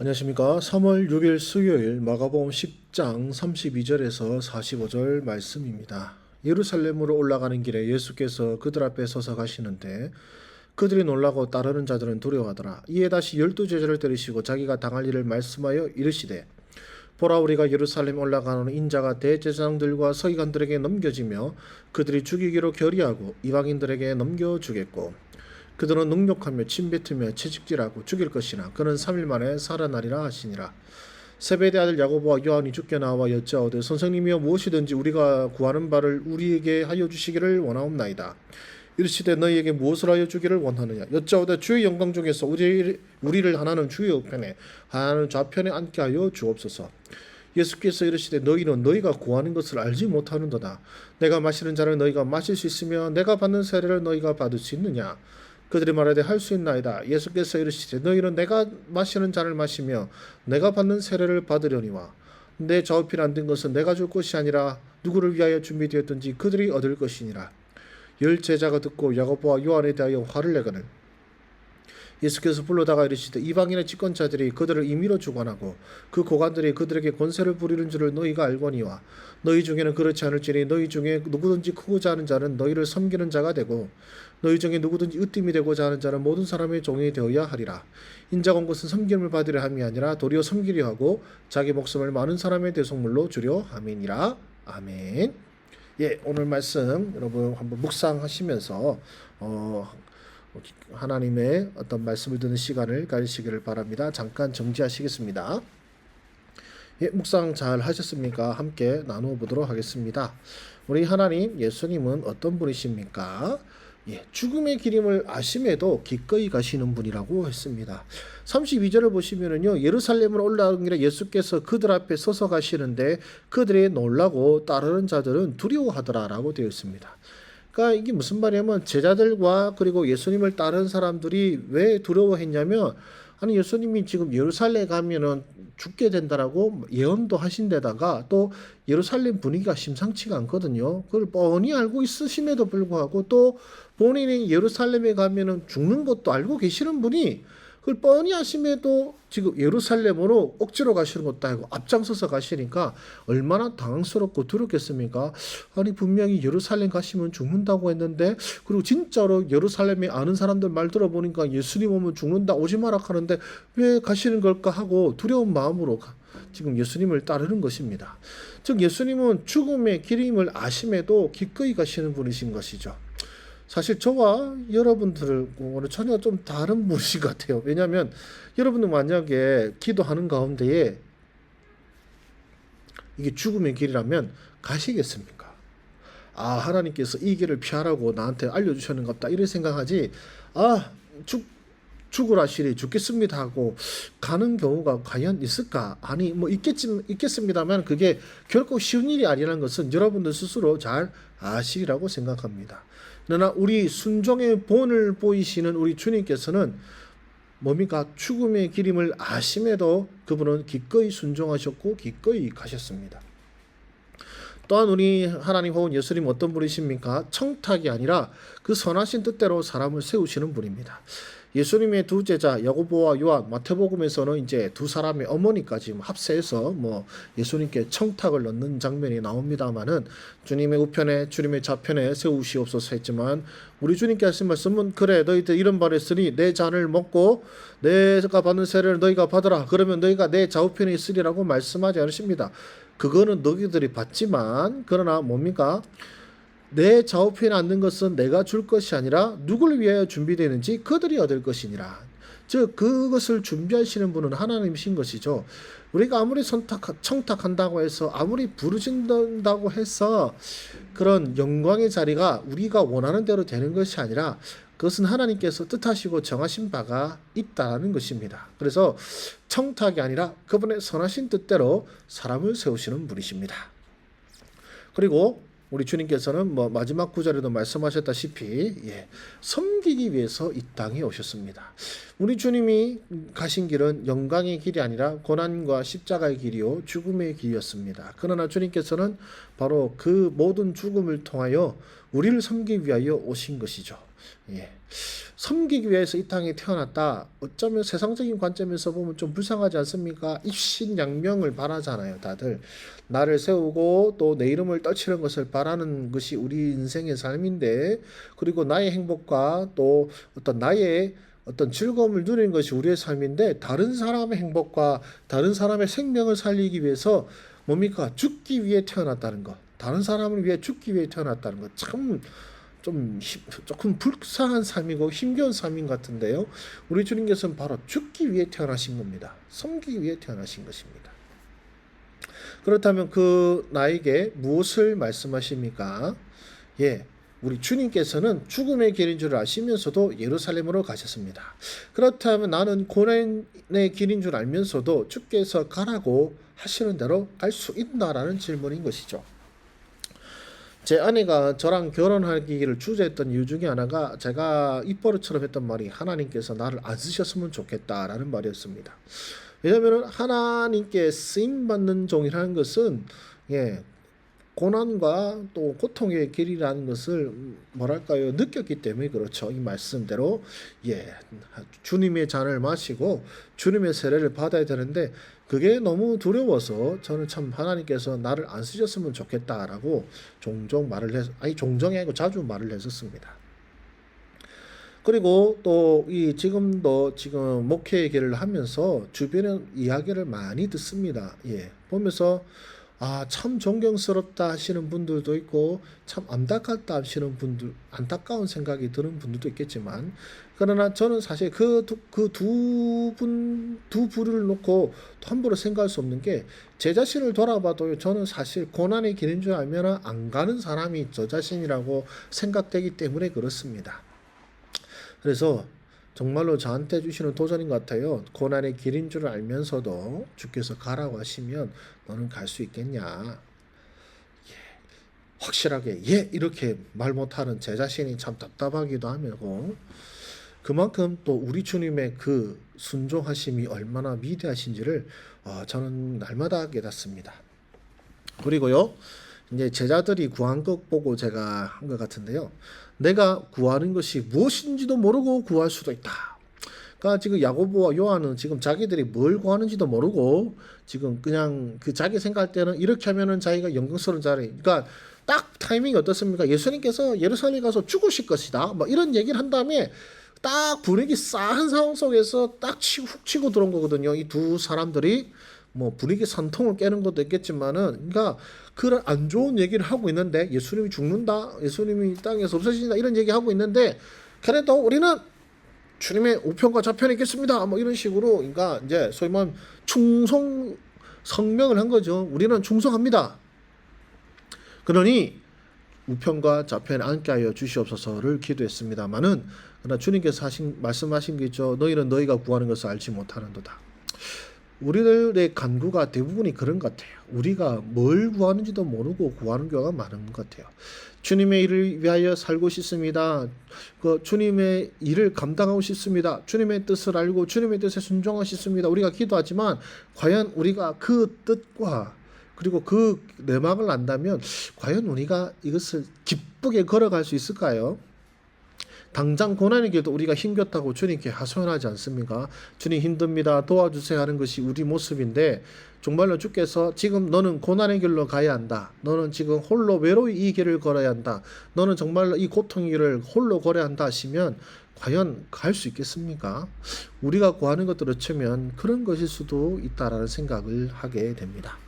안녕하십니까. 3월 6일 수요일 마가복음 10장 32절에서 45절 말씀입니다. 예루살렘으로 올라가는 길에 예수께서 그들 앞에 서서 가시는데 그들이 놀라고 따르는 자들은 두려워하더라. 이에 다시 12제자를 데리시고 자기가 당할 일을 말씀하여 이르시되 보라, 우리가 예루살렘에 올라가는 인자가 대제사장들과 서기관들에게 넘겨지며 그들이 죽이기로 결의하고 이방인들에게 넘겨주겠고 그들은 능욕하며 침뱉으며 채찍질하고 죽일 것이나 그는 3일 만에 살아나리라 하시니라. 세베대 아들 야고보와 요한이 주께 나와 여짜오되 선생님이여, 무엇이든지 우리가 구하는 바를 우리에게 하여 주시기를 원하옵나이다. 이르시되 너희에게 무엇을 하여 주기를 원하느냐. 여짜오되 주의 영광 중에서 우리를 하나는 주의 우편에 하나는 좌편에 앉게 하여 주옵소서. 예수께서 이르시되 너희는 너희가 구하는 것을 알지 못하는도다. 내가 마시는 잔을 너희가 마실 수 있으며 내가 받는 세례를 너희가 받을 수 있느냐. 그들이 말하되 할 수 있나이다. 예수께서 이르시되 너희는 내가 마시는 잔을 마시며 내가 받는 세례를 받으려니와 내 좌우편에 앉은 것은 내가 줄 것이 아니라 누구를 위하여 준비되었든지 그들이 얻을 것이니라. 10제자가 듣고 야고보와 요한에 대하여 화를 내거늘 예수께서 불러다가 이르시되 이방인의 집권자들이 그들을 임의로 주관하고 그 고관들이 그들에게 권세를 부리는 줄을 너희가 알거니와 너희 중에는 그렇지 않을지니 너희 중에 누구든지 크고자 하는 자는 너희를 섬기는 자가 되고 너희 중에 누구든지 으뜸이 되고자 하는 자는 모든 사람의 종이 되어야 하리라. 인자가 온 것은 섬김을 받으려 함이 아니라 도리어 섬기려 하고 자기 목숨을 많은 사람의 대속물로 주려 함이니라. 아멘. 예, 오늘 말씀 여러분 한번 묵상하시면서 하나님의 어떤 말씀을 듣는 시간을 가지시기를 바랍니다. 잠깐 정지하시겠습니다. 예, 묵상 잘 하셨습니까? 함께 나누어 보도록 하겠습니다. 우리 하나님, 예수님은 어떤 분이십니까? 예, 죽음의 기림을 아심에도 기꺼이 가시는 분이라고 했습니다. 32절을 보시면은요, 예루살렘으로 올라가는 길에 예수께서 그들 앞에 서서 가시는데 그들이 놀라고 따르는 자들은 두려워하더라라고 되어 있습니다. 그러니까 이게 무슨 말이냐면 제자들과 그리고 예수님을 따르는 사람들이 왜 두려워했냐면, 아니 예수님이 지금 예루살렘에 가면은 죽게 된다라고 예언도 하신 데다가 또 예루살렘 분위기가 심상치가 않거든요. 그걸 뻔히 알고 있으심에도 불구하고 또 본인이 예루살렘에 가면은 죽는 것도 알고 계시는 분이 그걸 뻔히 아심에도 지금 예루살렘으로 억지로 가시는 것도 아니고 앞장서서 가시니까 얼마나 당황스럽고 두렵겠습니까? 아니 분명히 예루살렘 가시면 죽는다고 했는데, 그리고 진짜로 예루살렘에 아는 사람들 말 들어보니까 예수님 오면 죽는다, 오지 마라 하는데 왜 가시는 걸까 하고 두려운 마음으로 지금 예수님을 따르는 것입니다. 즉 예수님은 죽음의 기림을 아심에도 기꺼이 가시는 분이신 것이죠. 사실 저와 여러분들하고는 전혀 좀 다른 분이신 것 같아요. 왜냐하면 여러분들 만약에 기도하는 가운데에 이게 죽음의 길이라면 가시겠습니까? 아, 하나님께서 이 길을 피하라고 나한테 알려주셨는 것 같다 이런 생각하지, 죽으라시리 죽겠습니다 하고 가는 경우가 과연 있을까? 아니 뭐 있겠습니다만 그게 결코 쉬운 일이 아니라는 것은 여러분들 스스로 잘 아시리라고 생각합니다. 그러나 우리 순종의 본을 보이시는 우리 주님께서는 뭡니까? 죽음의 기림을 아심에도 그분은 기꺼이 순종하셨고 기꺼이 가셨습니다. 또한 우리 하나님 혹은 예수님 어떤 분이십니까? 청탁이 아니라 그 선하신 뜻대로 사람을 세우시는 분입니다. 예수님의 두 제자 야고보와 요한, 마태복음에서는 이제 두 사람의 어머니까지 합세해서 예수님께 청탁을 넣는 장면이 나옵니다만은 주님의 우편에 주님의 좌편에 세우시옵소서 했지만 우리 주님께 하신 말씀은 그래 너희들 이런 말 했으니 내 잔을 먹고 내가 받는 세례를 너희가 받으라. 그러면 너희가 내 좌우편에 있으리라고 말씀하지 않으십니다. 그거는 너희들이 받지만 그러나 뭡니까? 내 좌우편에 앉는 것은 내가 줄 것이 아니라 누구를 위하여 준비되는지 그들이 얻을 것이니라. 즉 그것을 준비하시는 분은 하나님이신 것이죠. 우리가 아무리 청탁한다고 해서 아무리 부르신다고 해서 그런 영광의 자리가 우리가 원하는 대로 되는 것이 아니라 그것은 하나님께서 뜻하시고 정하신 바가 있다는 것입니다. 그래서 청탁이 아니라 그분의 선하신 뜻대로 사람을 세우시는 분이십니다. 그리고 우리 주님께서는 마지막 구절에도 말씀하셨다시피 섬기기 위해서 이 땅에 오셨습니다. 우리 주님이 가신 길은 영광의 길이 아니라 고난과 십자가의 길이요 죽음의 길이었습니다. 그러나 주님께서는 바로 그 모든 죽음을 통하여 우리를 섬기기 위하여 오신 것이죠. 예. 섬기기 위해서 이 땅에 태어났다. 어쩌면 세상적인 관점에서 보면 좀 불쌍하지 않습니까? 입신양명을 바라잖아요, 다들. 나를 세우고 또 내 이름을 떨치는 것을 바라는 것이 우리 인생의 삶인데, 그리고 나의 행복과 또 어떤 나의 어떤 즐거움을 누리는 것이 우리의 삶인데, 다른 사람의 행복과 다른 사람의 생명을 살리기 위해서 뭡니까? 죽기 위해 태어났다는 것. 다른 사람을 위해 죽기 위해 태어났다는 것. 참 조금 불쌍한 삶이고 힘겨운 삶인 것 같은데요. 우리 주님께서는 바로 죽기 위해 태어나신 겁니다. 섬기기 위해 태어나신 것입니다. 그렇다면 그 나에게 무엇을 말씀하십니까? 예, 우리 주님께서는 죽음의 길인 줄 아시면서도 예루살렘으로 가셨습니다. 그렇다면 나는 고난의 길인 줄 알면서도 주께서 가라고 하시는 대로 갈 수 있나라는 질문인 것이죠. 제 아내가 저랑 결혼하기를 주저했던 이유 중에 하나가 제가 입버릇처럼 했던 말이 하나님께서 나를 안 쓰셨으면 좋겠다라는 말이었습니다. 왜냐하면 하나님께 쓰임받는 종이라는 것은 고난과 또 고통의 길이라는 것을 뭐랄까요 느꼈기 때문에 그렇죠. 이 말씀대로 주님의 잔을 마시고 주님의 세례를 받아야 되는데 그게 너무 두려워서 저는 참 하나님께서 나를 안 쓰셨으면 좋겠다라고 종종이 아니고 자주 말을 했었습니다. 그리고 또 지금도 목회의 길을 하면서 주변에 이야기를 많이 듣습니다. 보면서 참 존경스럽다 하시는 분들도 있고 참 안타깝다 하시는 분들, 안타까운 생각이 드는 분들도 있겠지만, 그러나 저는 사실 그 두 부류를 놓고 함부로 생각할 수 없는 게, 제 자신을 돌아봐도 저는 사실 고난의 길인 줄 알면 안 가는 사람이 저 자신이라고 생각되기 때문에 그렇습니다. 그래서 정말로 저한테 주시는 도전인 것 같아요. 고난의 길인 줄 알면서도 주께서 가라고 하시면 너는 갈 수 있겠냐? 확실하게 이렇게 말 못하는 제 자신이 참 답답하기도 하고, 그만큼 또 우리 주님의 그 순종하심이 얼마나 위대하신지를 저는 날마다 깨닫습니다. 그리고요, 이제 제자들이 구한 것 보고 제가 한 것 같은데요. 내가 구하는 것이 무엇인지도 모르고 구할 수도 있다. 그러니까 지금 야고보와 요한은 지금 자기들이 뭘 구하는지도 모르고 지금 그냥 그 자기 생각할 때는 이렇게 하면은 자기가 영광스러운 자리. 그러니까 딱 타이밍이 어떻습니까? 예수님께서 예루살렘에 가서 죽으실 것이다. 뭐 이런 얘기를 한 다음에 딱 분위기 싸한 상황 속에서 딱 훅 치고 들어온 거거든요. 이 두 사람들이 뭐 분위기 산통을 깨는 것도 있겠지만은, 그러니까 그런 안 좋은 얘기를 하고 있는데, 예수님이 죽는다, 예수님이 땅에서 없어진다 이런 얘기 하고 있는데, 그래도 우리는 주님의 우편과 좌편에 있겠습니다. 뭐 이런 식으로, 그러니까 이제 소위 말하면 충성 성명을 한 거죠. 우리는 충성합니다. 그러니 우편과 좌편에 앉게 하여 주시옵소서를 기도했습니다마는, 그러나 주님께서 말씀하신 게 있죠. 너희는 너희가 구하는 것을 알지 못하는도다. 우리들의 간구가 대부분이 그런 것 같아요. 우리가 뭘 구하는지도 모르고 구하는 경우가 많은 것 같아요. 주님의 일을 위하여 살고 싶습니다. 주님의 일을 감당하고 싶습니다. 주님의 뜻을 알고 주님의 뜻에 순종하고 싶습니다. 우리가 기도하지만 과연 우리가 그 뜻과 그리고 그 내막을 안다면 과연 우리가 이것을 기쁘게 걸어갈 수 있을까요? 당장 고난의 길도 우리가 힘겹다고 주님께 하소연하지 않습니까? 주님 힘듭니다. 도와주세요 하는 것이 우리 모습인데, 정말로 주께서 지금 너는 고난의 길로 가야 한다. 너는 지금 홀로 외로이 이 길을 걸어야 한다. 너는 정말로 이 고통의 길을 홀로 걸어야 한다 하시면 과연 갈 수 있겠습니까? 우리가 구하는 것들을 치면 그런 것일 수도 있다라는 생각을 하게 됩니다.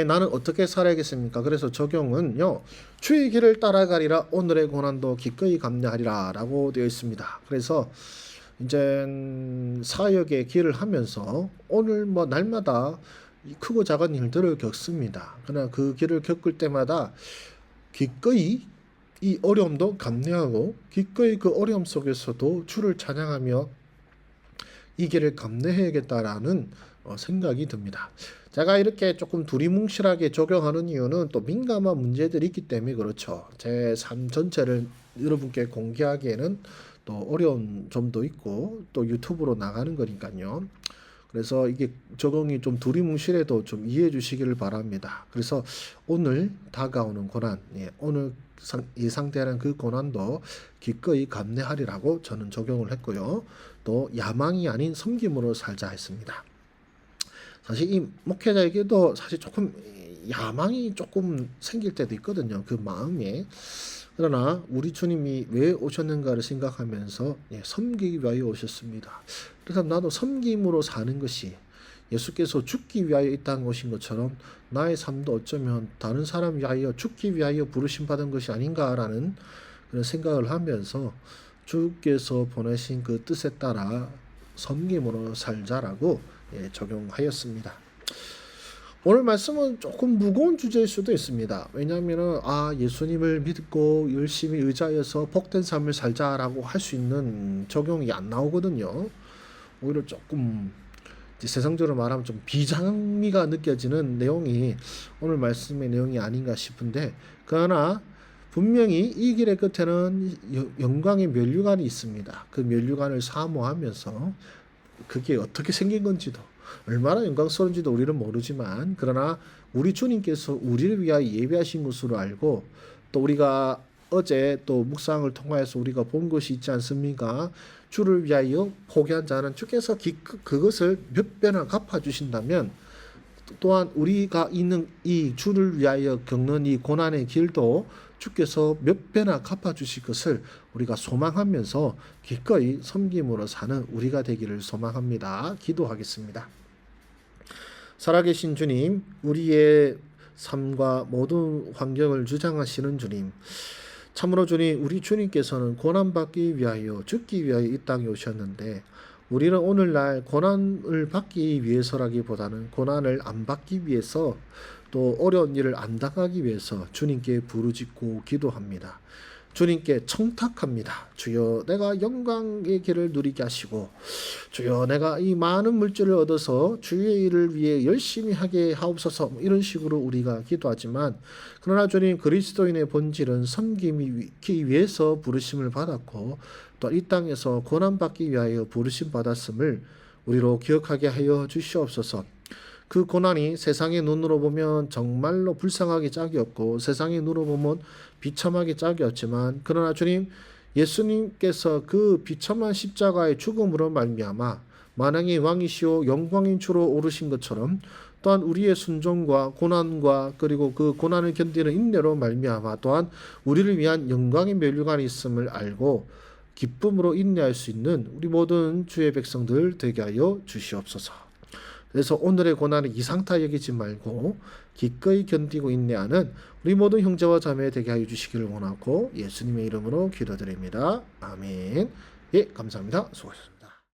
나는 어떻게 살아야겠습니까? 그래서 적용은요, 주의 길을 따라가리라 오늘의 고난도 기꺼이 감내하리라 라고 되어 있습니다. 그래서 이제 사역의 길을 하면서 오늘 날마다 크고 작은 일들을 겪습니다. 그러나 그 길을 겪을 때마다 기꺼이 이 어려움도 감내하고 기꺼이 그 어려움 속에서도 주를 찬양하며 이 길을 감내해야겠다라는 생각이 듭니다. 제가 이렇게 조금 두리뭉실하게 적용하는 이유는 또 민감한 문제들이 있기 때문에 그렇죠. 제 삶 전체를 여러분께 공개하기에는 또 어려운 점도 있고 또 유튜브로 나가는 거니까요. 그래서 이게 적용이 좀 두리뭉실해도 좀 이해해 주시기를 바랍니다. 그래서 오늘 다가오는 고난, 오늘 예상되는 그 고난도 기꺼이 감내하리라고 저는 적용을 했고요. 또 야망이 아닌 섬김으로 살자 했습니다. 사실 이 목회자에게도 사실 조금 야망이 조금 생길 때도 있거든요. 그 마음에. 그러나 우리 주님이 왜 오셨는가를 생각하면서 섬기기 위하여 오셨습니다. 그래서 나도 섬김으로 사는 것이 예수께서 죽기 위하여 이 땅에 오신 것처럼 나의 삶도 어쩌면 다른 사람 위하여 죽기 위하여 부르심 받은 것이 아닌가라는 그런 생각을 하면서 주께서 보내신 그 뜻에 따라 섬김으로 살자라고 적용하였습니다. 오늘 말씀은 조금 무거운 주제일 수도 있습니다. 왜냐하면 예수님을 믿고 열심히 의지하여서 복된 삶을 살자라고 할 수 있는 적용이 안 나오거든요. 오히려 조금 세상적으로 말하면 좀 비장미가 느껴지는 내용이 오늘 말씀의 내용이 아닌가 싶은데, 그러나 분명히 이 길의 끝에는 영광의 면류관이 있습니다. 그 면류관을 사모하면서 그게 어떻게 생긴 건지도 얼마나 영광스러운지도 우리는 모르지만, 그러나 우리 주님께서 우리를 위하여 예배하신 것으로 알고, 또 우리가 어제 또 묵상을 통하여서 우리가 본 것이 있지 않습니까? 주를 위하여 포기한 자는 주께서 그것을 몇 배나 갚아주신다면, 또한 우리가 있는 이 주를 위하여 겪는 이 고난의 길도 주께서 몇 배나 갚아주실 것을 우리가 소망하면서 기꺼이 섬김으로 사는 우리가 되기를 소망합니다. 기도하겠습니다. 살아계신 주님, 우리의 삶과 모든 환경을 주장하시는 주님, 참으로 주님, 우리 주님께서는 고난받기 위하여 죽기 위하여 이 땅에 오셨는데, 우리는 오늘날 고난을 받기 위해서라기보다는 고난을 안 받기 위해서, 또 어려운 일을 안 당하기 위해서 주님께 부르짖고 기도합니다. 주님께 청탁합니다. 주여, 내가 영광의 길을 누리게 하시고, 주여, 내가 이 많은 물질을 얻어서 주의 일을 위해 열심히 하게 하옵소서. 이런 식으로 우리가 기도하지만, 그러나 주님, 그리스도인의 본질은 섬기기 위해서 부르심을 받았고, 또 이 땅에서 고난받기 위하여 부르심 받았음을 우리로 기억하게 하여 주시옵소서. 그 고난이 세상의 눈으로 보면 정말로 불쌍하기 짝이 없고, 세상의 눈으로 보면 비참하기 짝이 없지만, 그러나 주님, 예수님께서 그 비참한 십자가의 죽음으로 말미암아 만왕의 왕이시오 영광인 주로 오르신 것처럼, 또한 우리의 순종과 고난과 그리고 그 고난을 견디는 인내로 말미암아 또한 우리를 위한 영광의 면류관이 있음을 알고 기쁨으로 인내할 수 있는 우리 모든 주의 백성들 되게 하여 주시옵소서. 그래서 오늘의 고난을 이상타 여기지 말고 기꺼이 견디고 인내하는 우리 모든 형제와 자매 되게 하여 주시기를 원하고 예수님의 이름으로 기도드립니다. 아멘. 감사합니다. 수고하셨습니다.